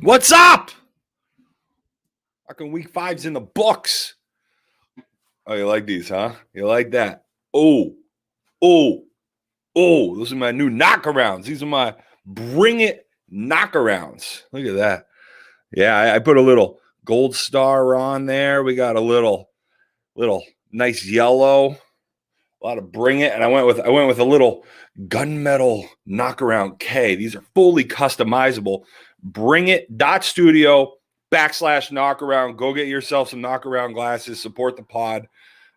What's up? Fucking week 5's in the books. Oh, you like these, huh? You like that? Oh, those are my new knockarounds. These are my bring it knockarounds. Look at that. Yeah, I put a little gold star on there. We got a little nice yellow. A lot of bring it, and I went with a little gunmetal knockaround K. These are fully customizable. Bring it studio / knockaround. Go get yourself some knockaround glasses. Support the pod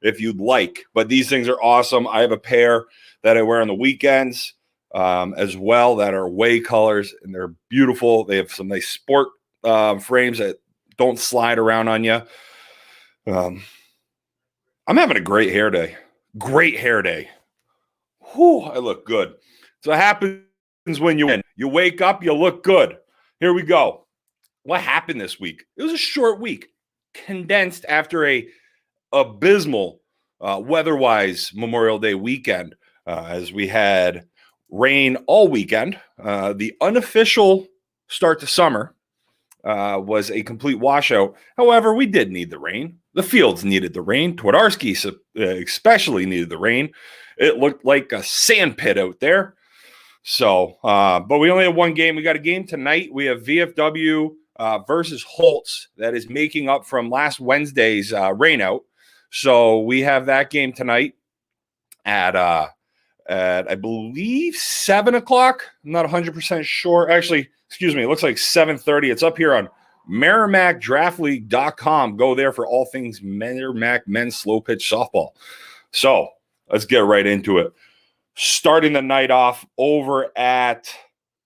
if you'd like. But these things are awesome. I have a pair that I wear on the weekends as well that are way colors, and they're beautiful. They have some nice sport frames that don't slide around on you. I'm having a great hair day. Great hair day. Whew, I look good. So it happens when you win. You wake up, you look good. Here we go. What happened this week? It was a short week, condensed after a abysmal weather-wise Memorial Day weekend, as we had rain all weekend. The unofficial start to summer was a complete washout. However, we did need the rain. The fields needed the rain. Twardarski especially needed the rain. It looked like a sand pit out there. So, but we only have one game. We got a game tonight. We have VFW versus Holtz that is making up from last Wednesday's rainout. So we have that game tonight at I believe 7 o'clock. I'm not 100% sure. Actually, excuse me. It looks like 7:30. It's up here on MerrimackDraftLeague.com. Go there for all things Merrimack men's slow pitch softball. So let's get right into it. Starting the night off over at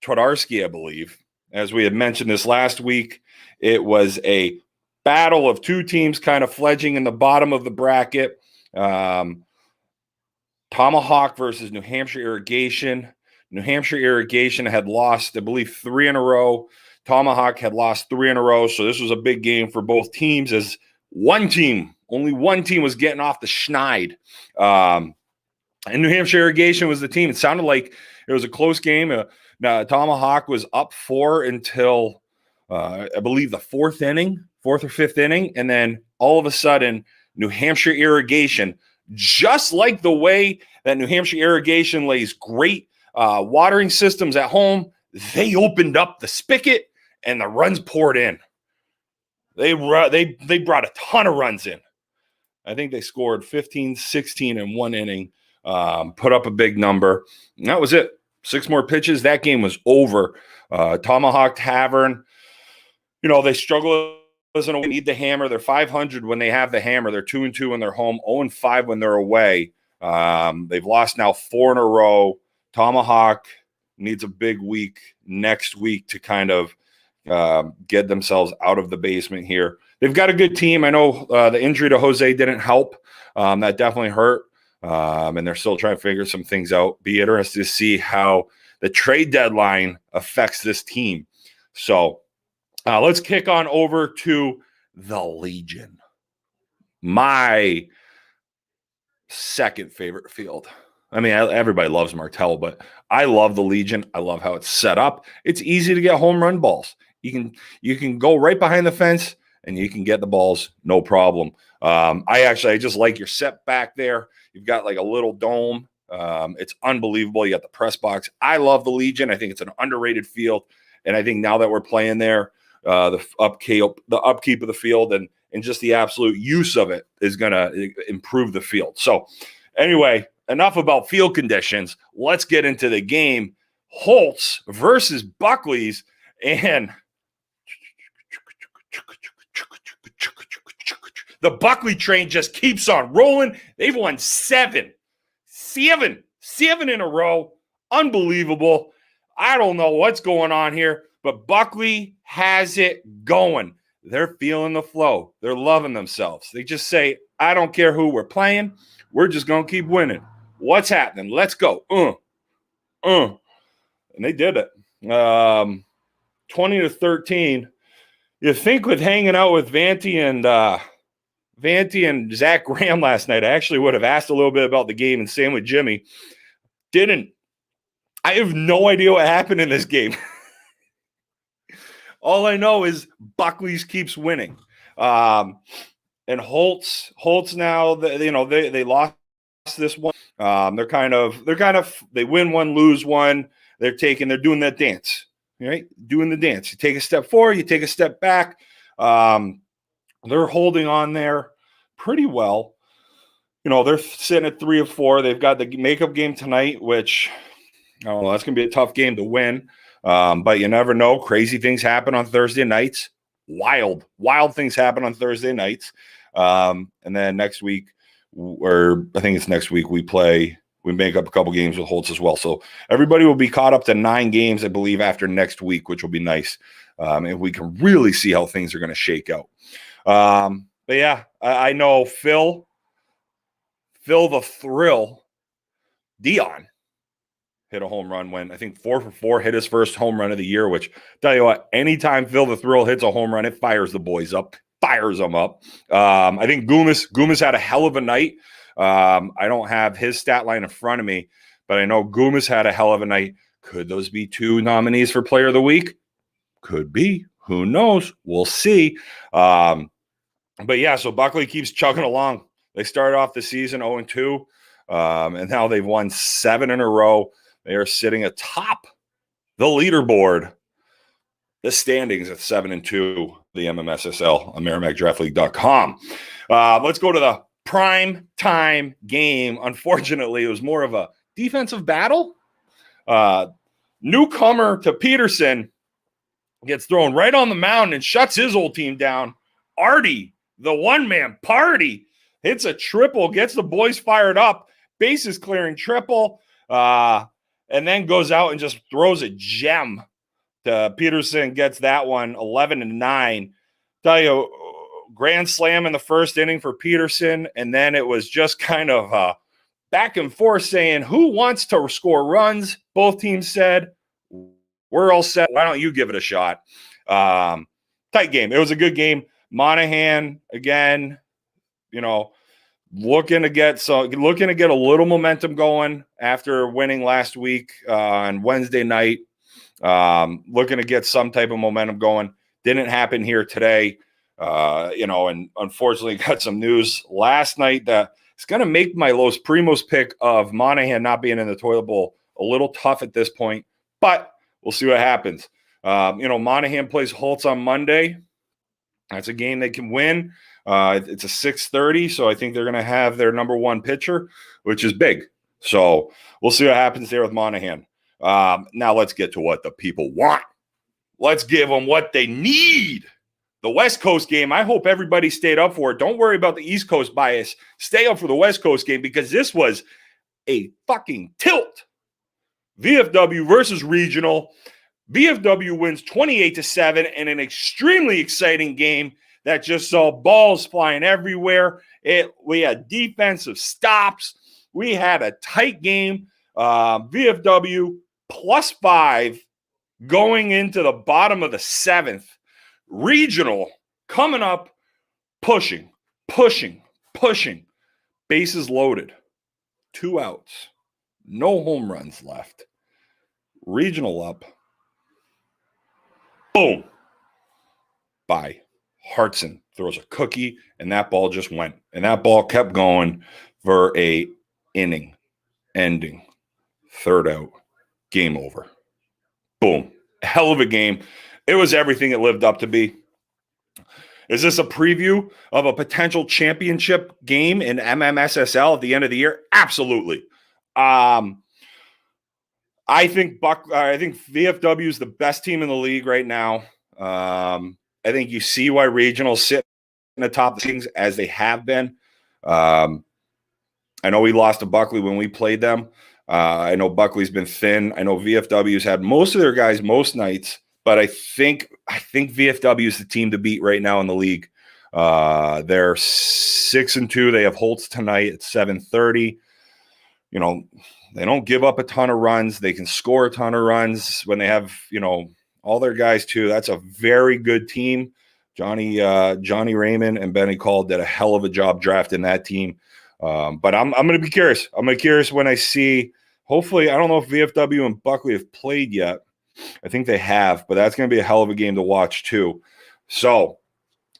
Twardarski, I believe. As we had mentioned this last week, it was a battle of two teams kind of fledging in the bottom of the bracket. Tomahawk versus New Hampshire Irrigation. New Hampshire Irrigation had lost, I believe, 3 in a row. Tomahawk had lost 3 in a row. So this was a big game for both teams, as only one team was getting off the schneid. And New Hampshire Irrigation was the team. It sounded like it was a close game. Tomahawk was up 4 until, I believe, the 4th or 5th inning. And then all of a sudden, New Hampshire Irrigation, just like the way that New Hampshire Irrigation lays great watering systems at home, they opened up the spigot and the runs poured in. They brought a ton of runs in. I think they scored 15, 16 in one inning, put up a big number. And that was it. 6 more pitches. That game was over. Tomahawk Tavern, they struggle. They need the hammer. They're 500 when they have the hammer. They're 2-2 when they're home, 0-5 when they're away. They've lost now 4 in a row. Tomahawk needs a big week next week to kind of get themselves out of the basement here. They've got a good team. I know the injury to Jose didn't help. That definitely hurt. And they're still trying to figure some things out. Be interested to see how the trade deadline affects this team. So let's kick on over to the Legion. My second favorite field. I mean, everybody loves Martell, but I love the Legion. I love how it's set up. It's easy to get home run balls. You can go right behind the fence and you can get the balls, no problem. I just like your set back there. You've got like a little dome. It's unbelievable. You got the press box. I love the Legion. I think it's an underrated field. And I think now that we're playing there, the upkeep of the field and just the absolute use of it is going to improve the field. So anyway, enough about field conditions. Let's get into the game. Holt's versus Buckley's, and the Buckley train just keeps on rolling. They've won 7 in a row. Unbelievable. I don't know what's going on here, but Buckley has it going. They're feeling the flow. They're loving themselves. They just say, I don't care who we're playing. We're just going to keep winning. What's happening? Let's go. And they did it. 20-13. You think with hanging out with Vanty and Zach Graham last night, I actually would have asked a little bit about the game, and same with Jimmy. Didn't. I have no idea what happened in this game. All I know is Buckley's keeps winning. And Holt's now, they lost this one. They win one, lose one. They're doing that dance, right? Doing the dance. You take a step forward, you take a step back. They're holding on there pretty well. They're sitting at 3 of 4. They've got the makeup game tonight, which I don't know, that's going to be a tough game to win. But you never know. Crazy things happen on Thursday nights. Wild things happen on Thursday nights. And then next week, or I think it's next week, we make up a couple games with Holtz as well. So everybody will be caught up to 9 games, I believe, after next week, which will be nice. And we can really see how things are going to shake out. But yeah, I know Phil the Thrill Dion hit a home run when I think 4 for 4 hit his first home run of the year, which tell you what, anytime Phil the Thrill hits a home run, it fires the boys up, fires them up. I think Goomis had a hell of a night. I don't have his stat line in front of me, but I know Goomis had a hell of a night. Could those be 2 nominees for Player of the Week? Could be. Who knows? We'll see. But yeah, so Buckley keeps chugging along. They started off the season 0-2, and now they've won 7 in a row. They are sitting atop the leaderboard, the standings at 7-2, the MMSSL, MerrimackDraftLeague.com. Let's go to the prime time game. Unfortunately, it was more of a defensive battle. Newcomer to Peterson gets thrown right on the mound and shuts his old team down. Artie, the one-man party, hits a triple, gets the boys fired up, bases clearing triple, and then goes out and just throws a gem to Peterson, gets that one 11-9. Tell you, grand slam in the first inning for Peterson, and then it was just kind of back and forth saying, who wants to score runs? Both teams said, we're all set. Why don't you give it a shot? Tight game. It was a good game. Monahan, again, looking to get a little momentum going after winning last week on Wednesday night. Looking to get some type of momentum going. Didn't happen here today. And unfortunately got some news last night that it's going to make my Los Primos pick of Monahan not being in the toilet bowl a little tough at this point, but we'll see what happens. Monahan plays Holtz on Monday. That's a game they can win. It's a 6:30, so I think they're going to have their number 1 pitcher, which is big. So we'll see what happens there with Monahan. Now let's get to what the people want. Let's give them what they need. The West Coast game, I hope everybody stayed up for it. Don't worry about the East Coast bias. Stay up for the West Coast game because this was a fucking tilt. VFW versus Regional. VFW wins 28-7 in an extremely exciting game that just saw balls flying everywhere. We had defensive stops. We had a tight game. VFW +5 going into the bottom of the 7th. Regional coming up, pushing. Bases loaded. 2 outs. No home runs left. Regional up. Boom. Bye. Hartson throws a cookie, and that ball just went. And that ball kept going for a inning-ending 3rd out. Game over. Boom. Hell of a game. It was everything it lived up to be. Is this a preview of a potential championship game in MMSSL at the end of the year? Absolutely. I think VFW is the best team in the league right now. I think you see why regionals sit in the top things as they have been. I know we lost to Buckley when we played them. I know Buckley's been thin. I know VFW's had most of their guys most nights, but I think VFW is the team to beat right now in the league. They're 6-2. They have Holtz tonight at 7:30. They don't give up a ton of runs. They can score a ton of runs when they have, all their guys too. That's a very good team. Johnny Raymond and Benny Call did a hell of a job drafting that team. But I'm going to be curious. I'm going to be curious when I see, hopefully, I don't know if VFW and Buckley have played yet. I think they have, but that's going to be a hell of a game to watch too. So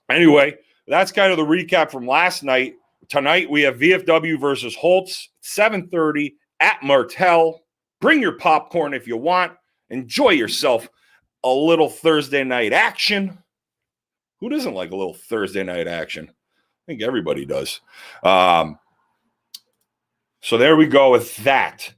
anyway, that's kind of the recap from last night. Tonight we have VFW versus Holtz, 7:30 at Martell. Bring your popcorn if you want. Enjoy yourself a little Thursday night action. Who doesn't like a little Thursday night action? I think everybody does. So there we go with that.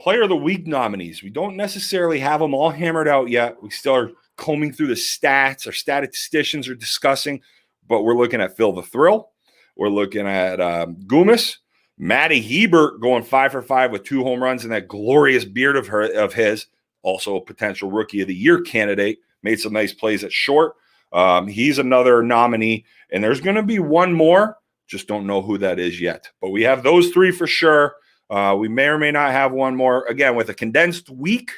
Player of the Week nominees. We don't necessarily have them all hammered out yet. We still are combing through the stats. Our statisticians are discussing, but we're looking at Phil the Thrill. We're looking at Goomis. Matty Hebert going 5 for 5 with 2 home runs and that glorious beard of his. Also a potential Rookie of the Year candidate. Made some nice plays at short. He's another nominee. And there's going to be one more. Just don't know who that is yet. But we have those 3 for sure. We may or may not have one more. Again, with a condensed week,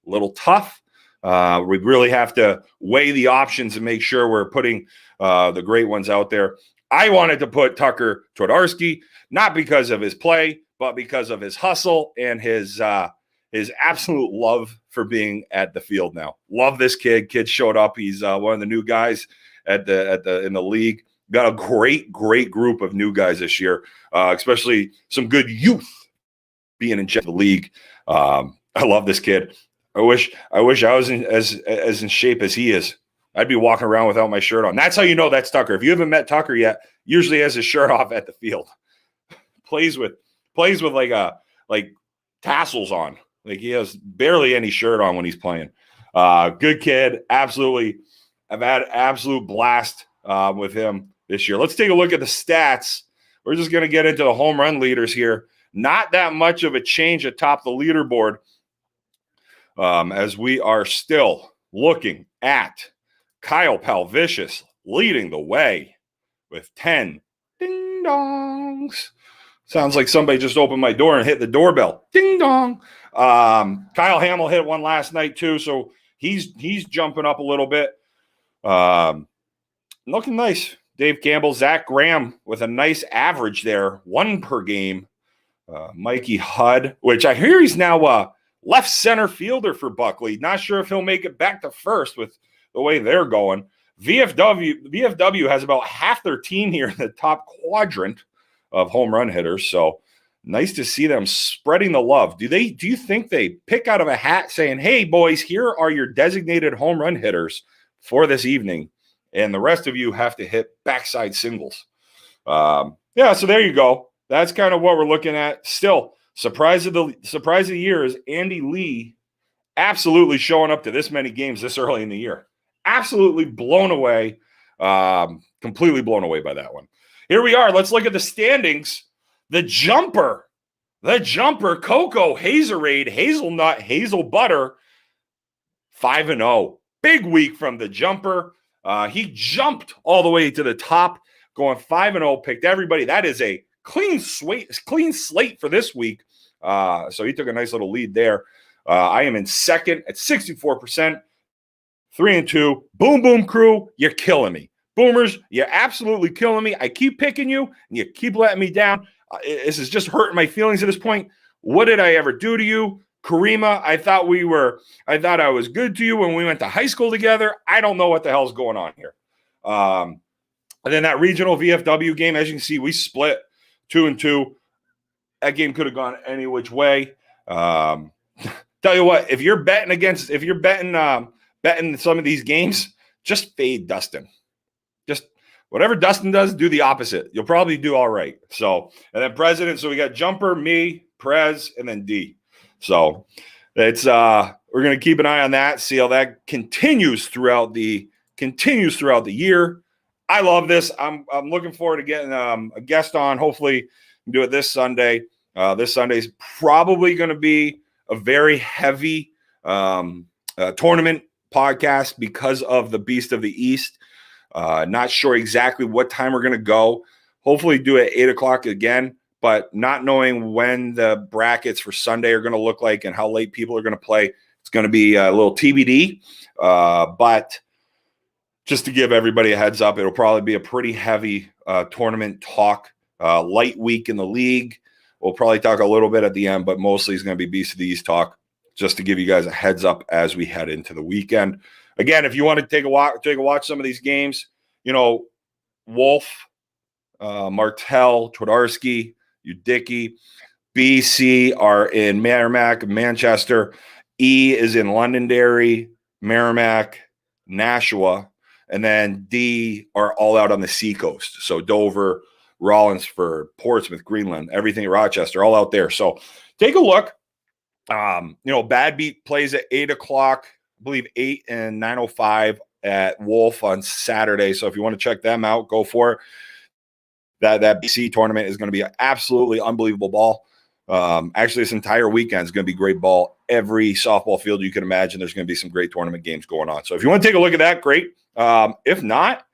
a little tough. We really have to weigh the options and make sure we're putting the great ones out there. I wanted to put Tucker Twardarski, not because of his play, but because of his hustle and his absolute love for being at the field now. Love this kid. Kid showed up. He's one of the new guys in the league. Got a great group of new guys this year, especially some good youth being in the league. I love this kid. I wish I was as in shape as he is. I'd be walking around without my shirt on. That's how you know that's Tucker. If you haven't met Tucker yet, usually has his shirt off at the field. plays with like tassels on. Like he has barely any shirt on when he's playing. Good kid. Absolutely. I've had absolute blast with him this year. Let's take a look at the stats. We're just going to get into the home run leaders here. Not that much of a change atop the leaderboard as we are still looking at Kyle Palvicious leading the way with 10 ding dongs. Sounds like somebody just opened my door and hit the doorbell. Ding dong. Kyle Hamill hit one last night too, so he's jumping up a little bit. Looking nice. Dave Campbell, Zach Graham with a nice average there, 1 per game. Mikey Hudd, which I hear he's now a left center fielder for Buckley. Not sure if he'll make it back to first with the way they're going. VFW has about half their team here in the top quadrant of home run hitters. So nice to see them spreading the love. Do you think they pick out of a hat saying, hey, boys, here are your designated home run hitters for this evening, and the rest of you have to hit backside singles? So there you go. That's kind of what we're looking at. Still, surprise of the year is Andy Lee absolutely showing up to this many games this early in the year. Absolutely blown away, completely blown away by that one. Here we are. Let's look at the standings. The jumper, Cocoa, Hazelade, Hazelnut, Hazel Butter, 5-0. Big week from the jumper. He jumped all the way to the top, going 5-0, picked everybody. That is a clean slate for this week. So he took a nice little lead there. I am in second at 64%, 3-2. Boom, boom crew, you're killing me. Boomers, you're absolutely killing me. I keep picking you, and you keep letting me down. This is just hurting my feelings at this point. What did I ever do to you? Karima, I thought I was good to you when we went to high school together. I don't know what the hell's going on here. And then that regional VFW game, as you can see, we split 2-2. That game could have gone any which way. Tell you what, if you're betting some of these games, just fade Dustin. Just whatever Dustin does, do the opposite. You'll probably do all right. So, and then president. So we got Jumper, me, Prez, and then D. So it's we're gonna keep an eye on that, see how that continues throughout the year. I love this. I'm looking forward to getting a guest on. Hopefully, do it this Sunday. This Sunday is probably going to be a very heavy tournament podcast because of the Beast of the East. Not sure exactly what time we're going to go. Hopefully do it at 8 o'clock again, but not knowing when the brackets for Sunday are going to look like and how late people are going to play. It's going to be a little TBD. But just to give everybody a heads up, it'll probably be a pretty heavy tournament talk. Light week in the league. We'll probably talk a little bit at the end, but mostly it's going to be Beast of the East talk. just to give you guys a heads up as we head into the weekend. Again, if you want to take a watch some of these games, Wolf, Martell, Twardarski, Udicki, BC are in Merrimack, Manchester. E is in Londonderry, Merrimack, Nashua, and then D are all out on the seacoast. So Dover, Rollinsford, Portsmouth, Greenland, everything at Rochester, all out there. So take a look. Bad Beat plays at 8 o'clock, I believe 8 and 9:05 at Wolf on Saturday. So if you want to check them out, go for it. That BC tournament is going to be an absolutely unbelievable ball. Actually, this entire weekend is going to be great ball. Every softball field you can imagine, there's going to be some great tournament games going on. So if you want to take a look at that, great. If not,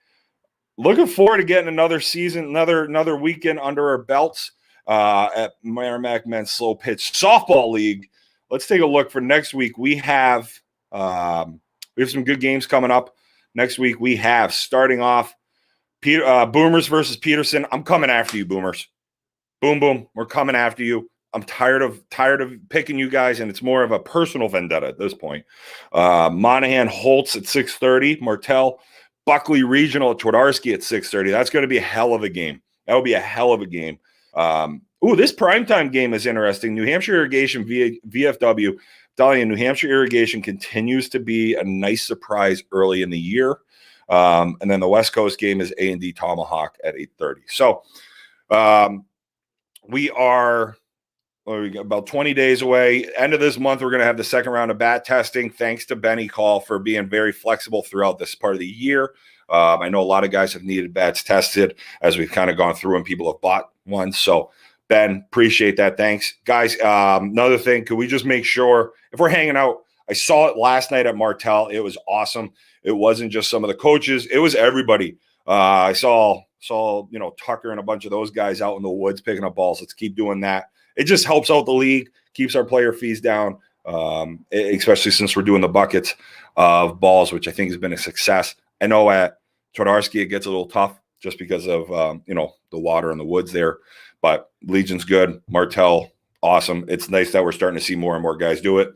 looking forward to getting another season, another weekend under our belts at Merrimack Men's Slow Pitch Softball League. Let's take a look for next week. We have some good games coming up. Next week we have, starting off, Boomers versus Peterson. I'm coming after you, Boomers. Boom, boom. We're coming after you. I'm tired of picking you guys, and it's more of a personal vendetta at this point. Monahan Holt's at 6:30. Martell, Buckley Regional at Twardarski at 6:30. That's going to be a hell of a game. That would be a hell of a game. This primetime game is interesting. New Hampshire Irrigation VFW. Telling you, New Hampshire Irrigation continues to be a nice surprise early in the year. And then the West Coast game is A&D Tomahawk at 8:30. So we are about 20 days away. End of this month, we're going to have the second round of bat testing. Thanks to Benny Call for being very flexible throughout this part of the year. I know a lot of guys have needed bats tested as we've kind of gone through and people have bought one. So, Ben, appreciate that. Thanks. Guys, another thing, could we just make sure, if we're hanging out, I saw it last night at Martell. It was awesome. It wasn't just some of the coaches. It was everybody. I saw Tucker and a bunch of those guys out in the woods picking up balls. Let's keep doing that. It just helps out the league, keeps our player fees down, especially since we're doing the buckets of balls, which I think has been a success. I know at Twardarski it gets a little tough just because of the water in the woods there, but Legion's good. Martell, awesome. It's nice that we're starting to see more and more guys do it.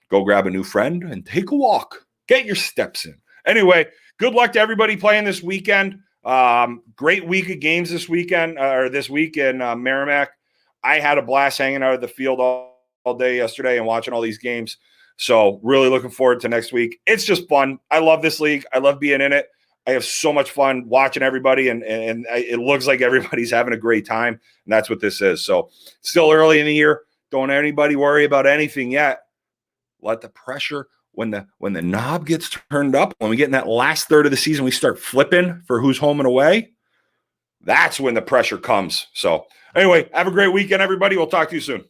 Go grab a new friend and take a walk. Get your steps in. Anyway, good luck to everybody playing this weekend. Great week of games this weekend or this week in Merrimack. I had a blast hanging out at the field all day yesterday and watching all these games. So really looking forward to next week. It's just fun. I love this league. I love being in it. I have so much fun watching everybody, and it looks like everybody's having a great time, and that's what this is. So still early in the year. Don't anybody worry about anything yet. Let the pressure, when the knob gets turned up, when we get in that last third of the season, we start flipping for who's home and away. That's when the pressure comes. So anyway, have a great weekend, everybody. We'll talk to you soon.